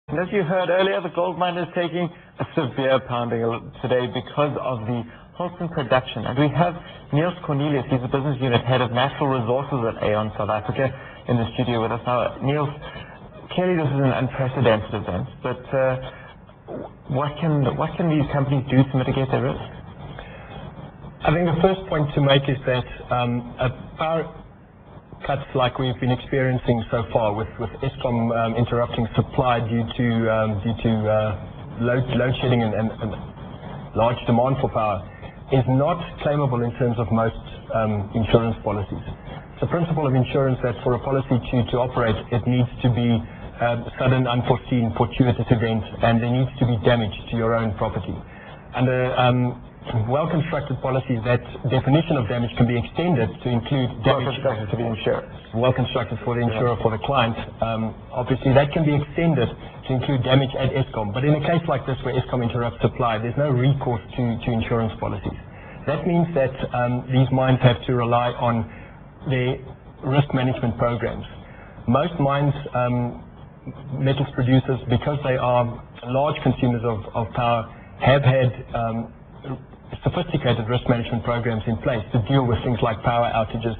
And as you heard earlier, the gold mine is taking a severe pounding today because of the wholesome production. And we have Neels Cornelius, he's the business unit head of natural resources at AON South Africa, in the studio with us now. Neels, clearly this is an unprecedented event, but what can these companies do to mitigate their risk? I think the first point to make is that power cuts like we've been experiencing so far, with Eskom interrupting supply due to load shedding and large demand for power, is not claimable in terms of most insurance policies. It's the principle of insurance that for a policy to operate, it needs to be sudden, unforeseen, fortuitous event, and there needs to be damage to your own property. Under well-constructed policies, that definition of damage can be extended to include damage well-constructed to the insurer. Well-constructed for the insurer, for the client. Obviously, that can be extended to include damage at Eskom. But in a case like this, where Eskom interrupts supply, there's no recourse to insurance policies. That means that these mines have to rely on their risk management programs. Most mines, metals producers, because they are large consumers of power, have had sophisticated risk management programs in place to deal with things like power outages,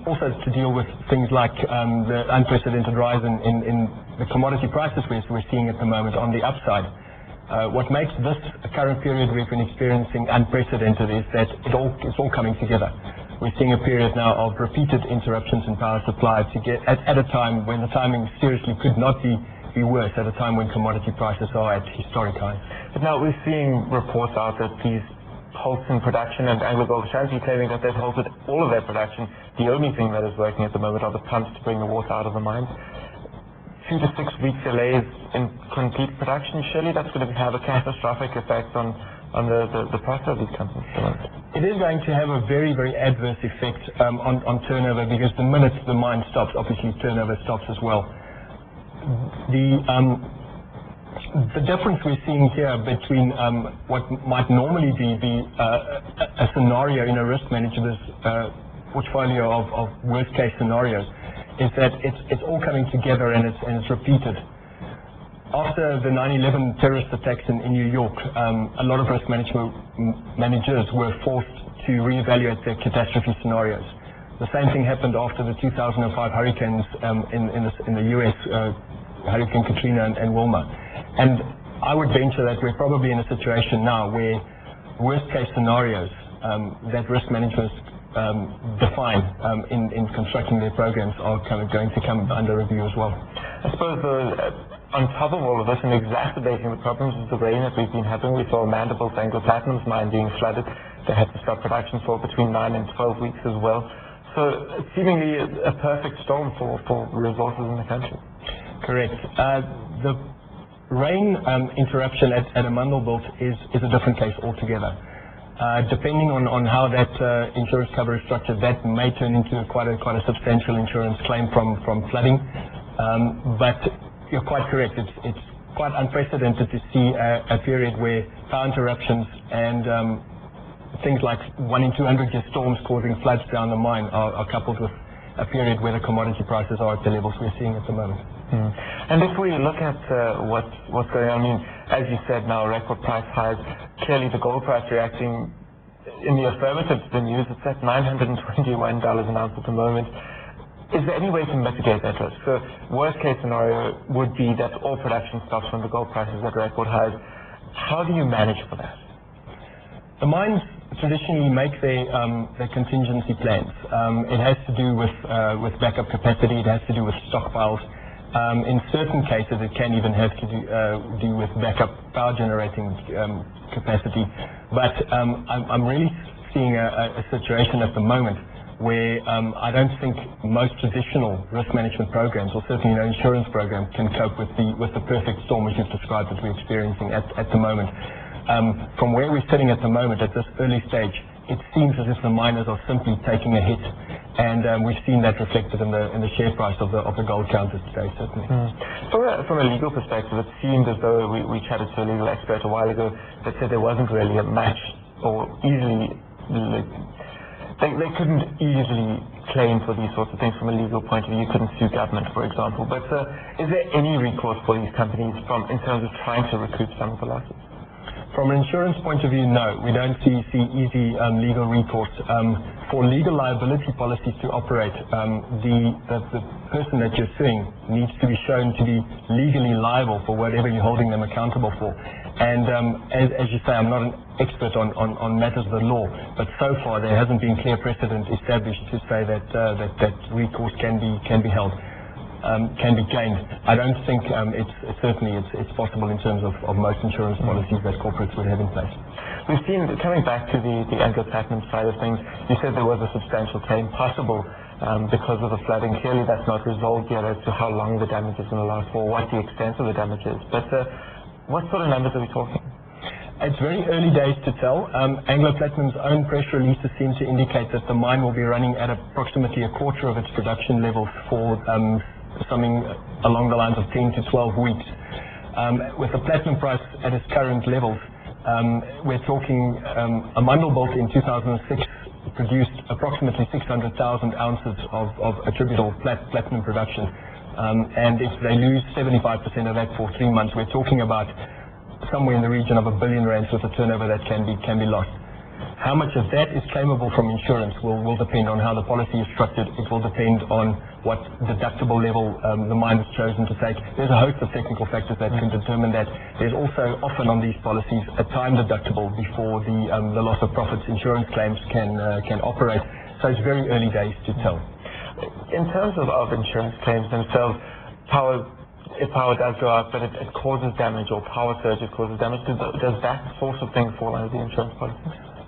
also to deal with things like the unprecedented rise in the commodity prices we're seeing at the moment on the upside. What makes this current period we've been experiencing unprecedented is that it's all coming together. We're seeing a period now of repeated interruptions in power supply at a time when the timing seriously could not be worse, at a time when commodity prices are at historic highs. But now we're seeing reports out that these halting production, and AngloGold Ashanti claiming that they've halted all of their production. The only thing that is working at the moment are the pumps to bring the water out of the mines. 2 to 6 week delays in complete production, surely that's going to have a catastrophic effect on the profit of these companies. It is going to have a very, very adverse effect on turnover, because the minute the mine stops, obviously turnover stops as well. The difference we're seeing here between what might normally be a scenario in a risk manager's portfolio of worst case scenarios is that it's all coming together and it's repeated. After the 9/11 terrorist attacks in New York, a lot of risk managers were forced to reevaluate their catastrophe scenarios. The same thing happened after the 2005 hurricanes in the US, Hurricane Katrina and Wilma. And I would venture that we're probably in a situation now where worst case scenarios that risk managers define in constructing their programs are going to come under review as well. I suppose on top of all of this and exacerbating the problems is the rain that we've been having. We saw Mandibule's Anglo Platinum's mine being flooded. They had to stop production for between 9 and 12 weeks as well. So it's seemingly a perfect storm for resources in the country. Correct. The rain interruption at Amandelbult is a different case altogether. Depending on how that insurance cover is structured, that may turn into quite a substantial insurance claim from flooding. But you're quite correct. It's quite unprecedented to see a period where power interruptions and things like 1 in 200 year storms causing floods down the mine are coupled with a period where the commodity prices are at the levels we're seeing at the moment. And if we look at what's going on, I mean, as you said now, record price highs, clearly the gold price reacting in the affirmative to the news. It's at $921 an ounce at the moment. Is there any way to mitigate that risk? So worst case scenario would be that all production stops when the gold price is at record highs. How do you manage for that? The mines traditionally make their contingency plans. It has to do with backup capacity. It has to do with stockpiles. In certain cases, it can even have to do with backup power generating capacity. But I'm really seeing a situation at the moment where I don't think most traditional risk management programs, or certainly no insurance program, can cope with the perfect storm as you've described that we're experiencing at the moment. From where we're sitting at the moment, at this early stage, it seems as if the miners are simply taking a hit, and we've seen that reflected in the share price of the gold counters today, certainly. From a legal perspective, it seemed as though we chatted to a legal expert a while ago that said there wasn't really a match or easily they couldn't easily claim for these sorts of things from a legal point of view. You couldn't sue government, for example. But is there any recourse for these companies in terms of trying to recoup some of the losses? From an insurance point of view, no. We don't see easy legal recourse. For legal liability policies to operate, the person that you're suing needs to be shown to be legally liable for whatever you're holding them accountable for. And as you say, I'm not an expert on matters of the law, but so far there hasn't been clear precedent established to say that recourse can be held. Can be gained. I don't think it's possible in terms of most insurance policies that corporates would have in place. We've seen, coming back to the Anglo Platinum side of things, you said there was a substantial claim possible because of the flooding. Clearly that's not resolved yet as to how long the damage is going to last for, what the extent of the damage is. But what sort of numbers are we talking? It's very early days to tell. Anglo Platinum's own press releases seem to indicate that the mine will be running at approximately a quarter of its production levels for something along the lines of 10 to 12 weeks. With the platinum price at its current levels, we're talking Amandelbult in 2006 produced approximately 600,000 ounces of attributable platinum production. And if they lose 75% of that for 3 months, we're talking about somewhere in the region of R1 billion with a turnover that can be lost. How much of that is claimable from insurance will depend on how the policy is structured. It will depend on what deductible level the mine has chosen to take. There's a host of technical factors that can determine that. There's also often on these policies a time deductible before the loss of profits insurance claims can operate. So it's very early days to tell. In terms of insurance claims themselves, if power does go up, but it causes damage, or power surges causes damage, does that sort of thing fall under the insurance policy?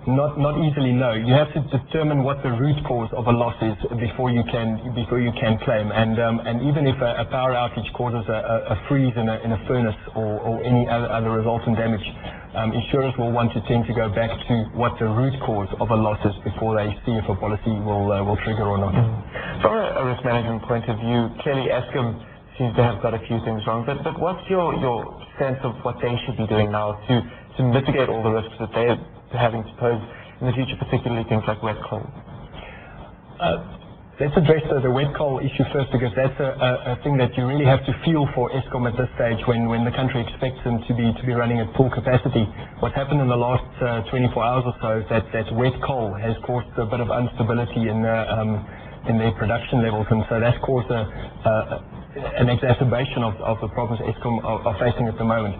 Not easily, no. You have to determine what the root cause of a loss is before you can claim. And even if a power outage causes a freeze in a furnace or any other resultant damage, insurers will want to tend to go back to what the root cause of a loss is before they see if a policy will trigger or not. From a risk management point of view, clearly Eskom seems to have got a few things wrong, but what's your sense of what they should be doing now to mitigate all the risks that they're having to pose in the future, particularly things like wet coal? Let's address the wet coal issue first, because that's a thing that you really have to feel for Eskom at this stage when the country expects them to be running at full capacity. What's happened in the last 24 hours or so is that wet coal has caused a bit of instability in their production levels, and so that's caused an exacerbation of the problems Eskom are facing at the moment.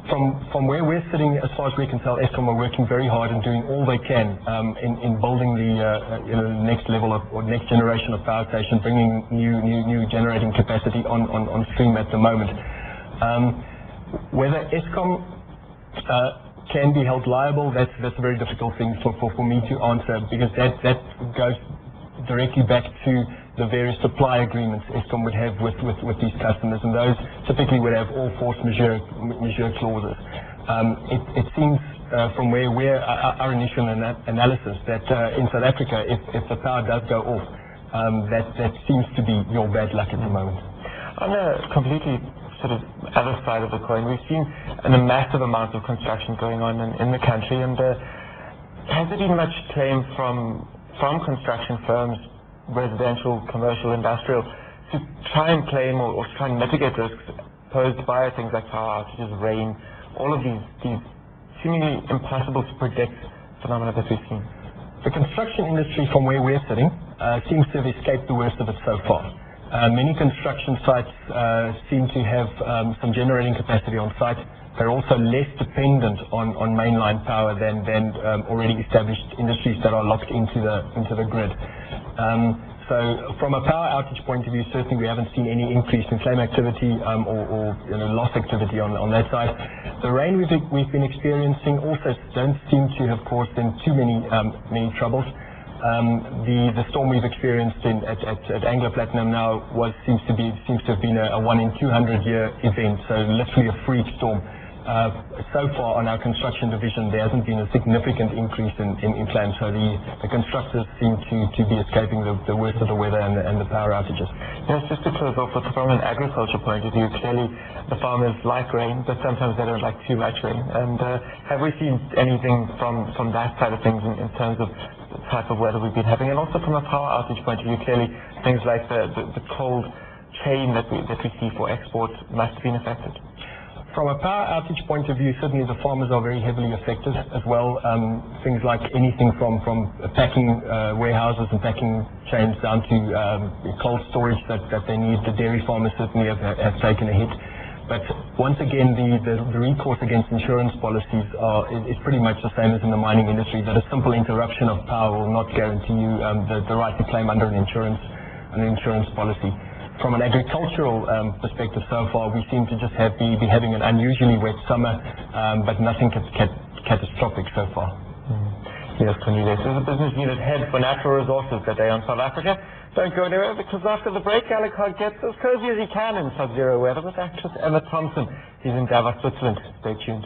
From where we're sitting, as far as we can tell, Eskom are working very hard and doing all they can in building the next level or next generation of power station, bringing new generating capacity on stream at the moment. Whether Eskom can be held liable, that's a very difficult thing for me to answer, because that goes directly back to the various supply agreements Eskom would have with these customers, and those typically would have all force majeure clauses. It seems from where our initial analysis that in South Africa, if the power does go off, that seems to be your bad luck at the moment. On a completely sort of other side of the coin, we've seen a massive amount of construction going on in the country, and has there been much claim from construction firms, residential, commercial, industrial, to try and claim or try and mitigate risks posed by things like power outages, rain, all of these seemingly impossible to predict phenomena that we've seen? The construction industry, from where we're sitting, seems to have escaped the worst of it so far. Many construction sites seem to have some generating capacity on site. They're also less dependent on mainline power than already established industries that are locked into the grid. So from a power outage point of view, certainly we haven't seen any increase in claim activity or loss activity on that side. The rain we've been experiencing also don't seem to have caused them too many troubles. The storm we've experienced at Anglo Platinum now seems to have been a 1 in 200 year event, so literally a freak storm. So far on our construction division, there hasn't been a significant increase in claims, so the constructors seem to be escaping the worst of the weather and the power outages. Yes, just to close off, from an agriculture point of view, clearly the farmers like rain, but sometimes they don't like too much rain. And have we seen anything from that side of things in terms of type of weather we've been having, and also from a power outage point of view, clearly things like the cold chain that we see for export must have been affected. From a power outage point of view, certainly the farmers are very heavily affected as well. Things like anything from packing warehouses and packing chains down to cold storage that they need. The dairy farmers certainly have taken a hit. But once again, the recourse against insurance policies is pretty much the same as in the mining industry, that a simple interruption of power will not guarantee you the right to claim under an insurance policy. From an agricultural perspective so far, we seem to just be having an unusually wet summer, but nothing catastrophic so far. Neels Cornelius is a business unit head for natural resources at AON South Africa. Don't go anywhere, because after the break, Alec gets as cozy as he can in sub-zero weather with actress Emma Thompson. He's in Davos, Switzerland. Stay tuned.